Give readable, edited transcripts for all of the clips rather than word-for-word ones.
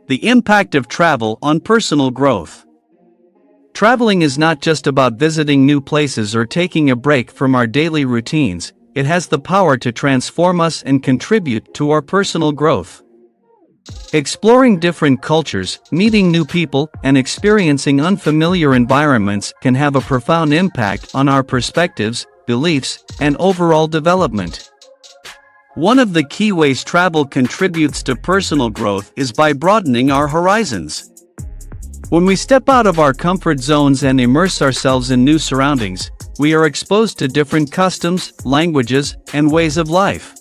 The impact of travel on personal growth. Traveling is not just about visiting new places or taking a break from our daily routines, it has the power to transform us and contribute to our personal growth. Exploring different cultures, meeting new people, and experiencing unfamiliar environments can have a profound impact on our perspectives, beliefs, and overall development. One of the key ways travel contributes to personal growth is by broadening our horizons. When we step out of our comfort zones and immerse ourselves in new surroundings, we are exposed to different customs, languages, and ways of life.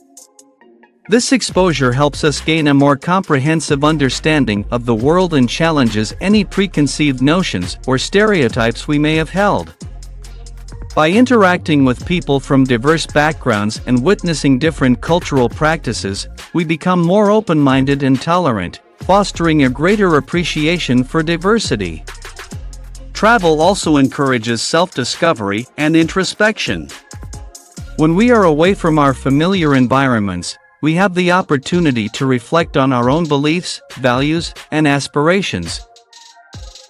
This exposure helps us gain a more comprehensive understanding of the world and challenges any preconceived notions or stereotypes we may have held. By interacting with people from diverse backgrounds and witnessing different cultural practices, we become more open-minded and tolerant, fostering a greater appreciation for diversity. Travel also encourages self-discovery and introspection. When we are away from our familiar environments, we have the opportunity to reflect on our own beliefs, values, and aspirations.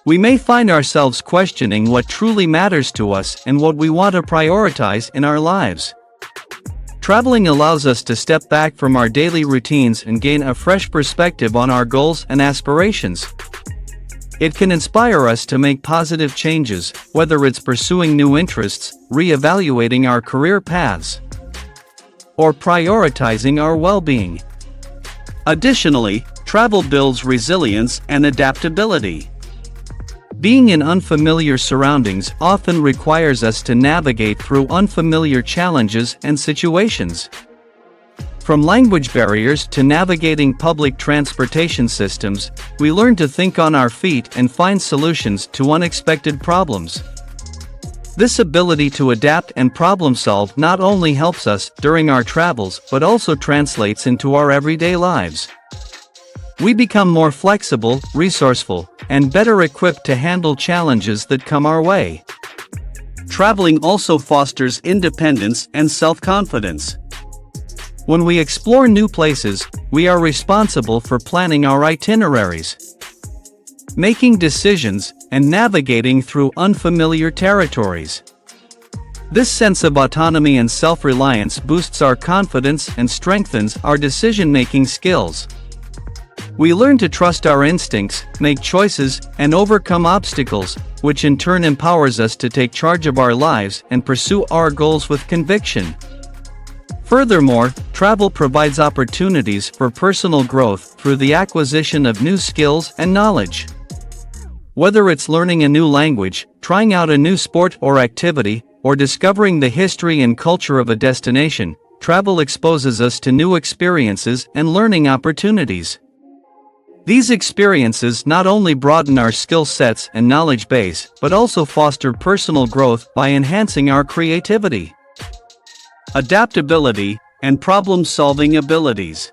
We may find ourselves questioning what truly matters to us and what we want to prioritize in our lives. Traveling allows us to step back from our daily routines and gain a fresh perspective on our goals and aspirations. It can inspire us to make positive changes, whether it's pursuing new interests, re-evaluating our career paths, or prioritizing our well-being. Additionally, travel builds resilience and adaptability. Being in unfamiliar surroundings often requires us to navigate through unfamiliar challenges and situations. From language barriers to navigating public transportation systems, we learn to think on our feet and find solutions to unexpected problems. This ability to adapt and problem-solve not only helps us during our travels but also translates into our everyday lives. We become more flexible, resourceful, and better equipped to handle challenges that come our way. Traveling also fosters independence and self-confidence. When we explore new places, we are responsible for planning our itineraries, making decisions, and navigating through unfamiliar territories. This sense of autonomy and self-reliance boosts our confidence and strengthens our decision-making skills. We learn to trust our instincts, make choices, and overcome obstacles, which in turn empowers us to take charge of our lives and pursue our goals with conviction. Furthermore, travel provides opportunities for personal growth through the acquisition of new skills and knowledge. Whether it's learning a new language, trying out a new sport or activity, or discovering the history and culture of a destination, travel exposes us to new experiences and learning opportunities. These experiences not only broaden our skill sets and knowledge base, but also foster personal growth by enhancing our creativity, adaptability, and problem-solving abilities.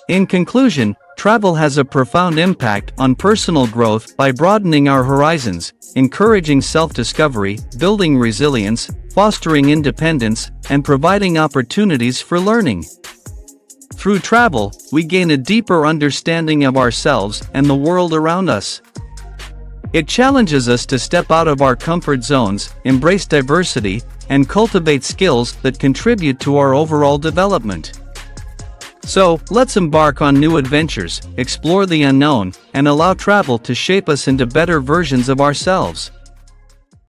In conclusion, travel has a profound impact on personal growth by broadening our horizons, encouraging self-discovery, building resilience, fostering independence, and providing opportunities for learning. Through travel, we gain a deeper understanding of ourselves and the world around us. It challenges us to step out of our comfort zones, embrace diversity, and cultivate skills that contribute to our overall development. So, let's embark on new adventures, explore the unknown, and allow travel to shape us into better versions of ourselves.